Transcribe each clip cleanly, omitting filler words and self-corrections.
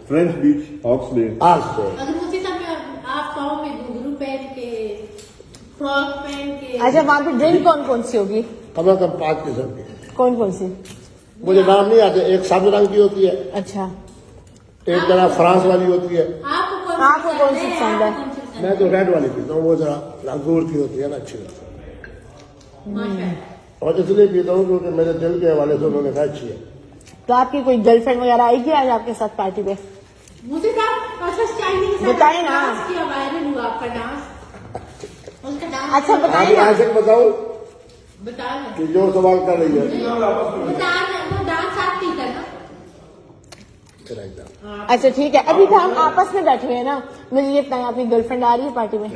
French बीच हॉक्सले। अगर मुझे सब आप पाओ में घुंघरू पहन के फ्रॉक पहन के। अच्छा वहाँ पे ड्रिंक कौन कौन सी होगी? कम से कम 5 किस्म की। कौन कौन सी? मुझे नाम नहीं आते। एक साबुत रंग की होती है, अच्छा एक जरा फ्रांस वाली होती है। आपको कौन सी पसंद है? मैं तो रेड वाली पीता हूँ, वो जरा अंगूर की होती है ना, अच्छी लगती है। और इसलिए पीता हूँ क्योंकि मेरे दिल के हवाले से उन्होंने कहा अच्छी है। तो आपकी कोई गर्लफ्रेंड वगैरह आएगी आज आपके साथ पार्टी पे? मुझे बताए ना। वायरल हुआ आपका डांस, उसका डांस। अच्छा आप बताइए यहाँ से बताऊँ बता कि जो सवाल कर रही है। वो डांस आप नहीं करना। अच्छा ठीक है, अभी तो हम आपस में बैठे हुए हैं ना, मुझे ये बताएं आपकी गर्लफ्रेंड आ रही है पार्टी में?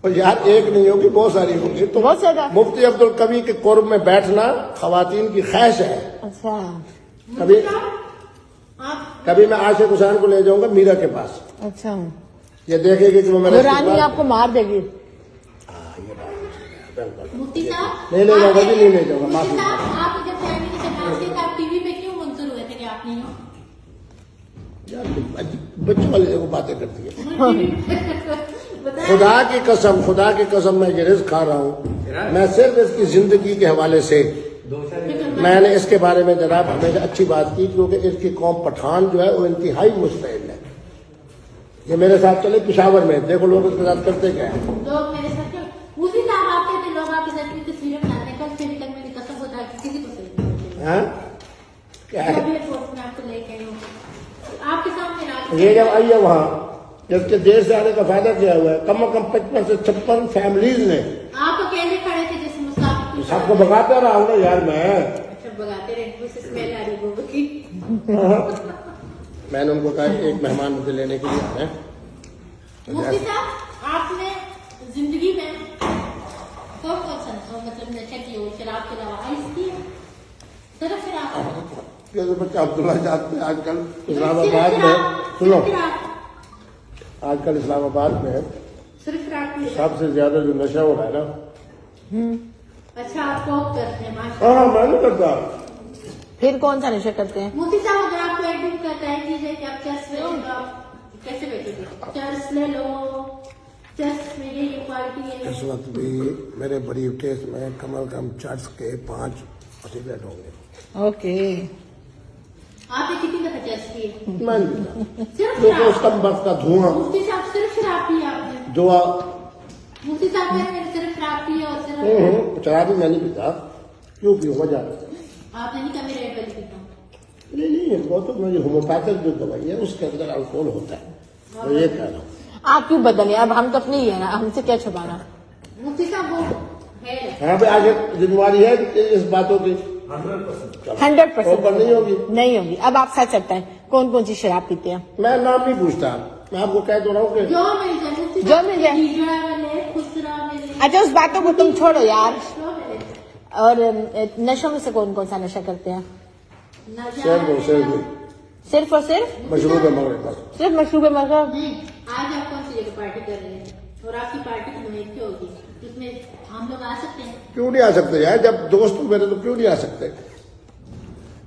और यार एक नहीं होगी, बहुत सारी होगी। तो बहुत ज्यादा। मुफ्ती अब्दुल कवी के कुर्ब में बैठना खवातीन की ख्वाहिश है। अच्छा कभी मैं आशिक हुसैन को ले जाऊंगा मीरा के पास, अच्छा ये देखेगी कि वो मेरा वो रानी आपको मार देगी। मुफ्ती साहब नहीं ले जाऊंगा जी, नहीं ले जाऊंगा, माफी। आप जब फैमिली से डांस किया आप टीवी पे क्यों मंजूर हुए थे कि आप नहीं हो? यार बच्चों वाली देखो बातें करती है। खुदा की कसम मैं ये रिस्क खा रहा हूँ। मैं सिर्फ इसकी जिंदगी के हवाले से मैंने इसके बारे में जनाब हमेशा अच्छी बात की, क्योंकि इसकी कौम पठान जो है वो इंतहाई मुस्तैद है। ये मेरे साथ चले पिशावर में, देखो लोग इसके साथ करते क्या है। लोग मेरे साथ उसी तरह आपके थे, लोग आपके साथ की तस्वीरें बनाते कल से तक मेरी कसम होता है किसी को सही हाँ? क्या है आपको लेके आई हूँ आपके सामने। ये जब आई है वहाँ, जबकि देश से आने का फायदा क्या हुआ है? कम से कम 55 से 56 फैमिलीज ने। आप अकेले खड़े थे जैसे मुसाफिर सबको भगाता रहा हूँ ना यार मैं। अच्छा भगाते रहे, मुझसे स्मेल आ रही गोबर की। मैंने उनको कहा एक मेहमान मुझे लेने के लिए आ रहे हैं। मुफ्ती साहब आपने जिंदगी में कौन कौन सा मतलब नशा की हो, शराब के अलावा आइस की है? सिर्फ शराब? बच्चा अब्दुल्ला जानते हैं आजकल इस्लामाबाद में, सुनो आजकल इस्लामाबाद में सिर्फ शराब की है? सबसे ज्यादा जो नशा हो रहा है ना। अच्छा आप कॉप करते हैं माशा। हाँ मैं नहीं करता। फिर कौन सा नशा करते हैं? मुफ्ती साहब अगर आपको एक दिन का तय कीजिए कि आप चर्च में तो आप कैसे बैठेंगे? चर्च ले लो, चर्च में ये क्वालिटी है। इस वक्त भी मेरे बड़ी केस में कम से कम चर्च के 5 सिगरेट होंगे। ओके आपने कितनी दफा चर्च की है? मैं सिर्फ क्योंकि उसका बस का धुआं मुफ्ती साहब सिर्फ शराब पी आपने? दुआ मुफ्ती साहब ने सिर्फ शराब पी और सिर्फ शराब भी मैं नहीं पीता। क्यों पी वजह? आपने नहीं कहा मैं रेड वाली पीता हूँ। नहीं वो तो मेरी होम्योपैथिक जो दवाई है उसके अंदर अल्कोहल होता है, तो ये कह रहा हूँ। आप क्यों बदले? अब हम तो अपने ही है ना, हमसे क्या छुपाना। मुफ्ती साहब वो है यहाँ पे आगे जिम्मेवारी है इस बातों की 100% नहीं होगी। नहीं होगी। अब आप सच सकते हैं कौन कौन सी शराब पीते हैं? मैं नाम नहीं पूछता, मैं आपको कह तो रहा हूँ कि जो मिल जाए मुफ्ती जो मिल जाए। हीजड़ा मिले, खुसरा मिले। अच्छा उस बातों को तुम छोड़ो यार। जो मिले। और नशों में से कौन कौन सा नशा करते हैं? सिर्फ और सिर्फ मशरूब है मगर बस। सिर्फ मशरूब मगर। आज आप कौन सी जगह पार्टी कर रहे हैं और आपकी पार्टी की नोयत क्या होगी? उसमें हम लोग आ सकते हैं? क्यों नहीं आ सकते यार? जब दोस्त मेरे तो क्यों नहीं आ सकते?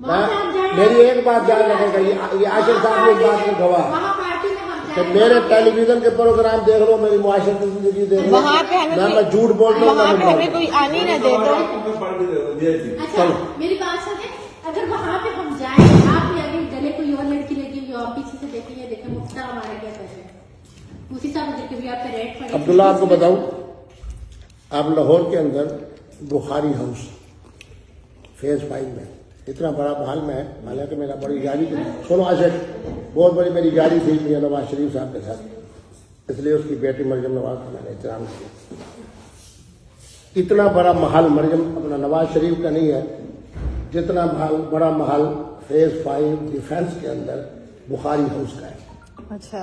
वहाँ पे हम जाएं। मेरी एक बात ध्यान रखेगा, ये आशिक साहब ने एक बात में गवाह वहाँ पार्टी में हम कि जाएं। मेरे टेलीविजन के प्रोग्राम देख लो, मेरी मुआशरे की जिंदगी देख लो, वहाँ पे हमें मैं झूठ बोल रहा वहाँ पे हूँ। हमें कोई आने ना दे तो। अच्छा मेरी बात सुने, अगर वहाँ पे हम जाएं, आप भी अगर गले कोई और लड़की लगी हुई और पीछे से देखेंगे, देखें मुफ्ता हमारा क्या कर रहे हैं? उसी साहब जबकि भी आप पे रेड पड़े। अब्दुल्ला आपको बताऊं, आप लाहौर के अंदर बुखारी हाउस फेज 5 में इतना बड़ा महल में है, हालांकि मेरा बड़ी गाड़ी थी, सुनो आशिक, बहुत बड़ी मेरी गाड़ी थी मियां नवाज शरीफ साहब के साथ, इसलिए उसकी बेटी मरियम नवाज का मैंने एहतराम किया। इतना बड़ा महल मरियम अपना नवाज शरीफ का नहीं है जितना बड़ा महल फेज 5 डिफेंस के अंदर बुखारी हाउस का है। अच्छा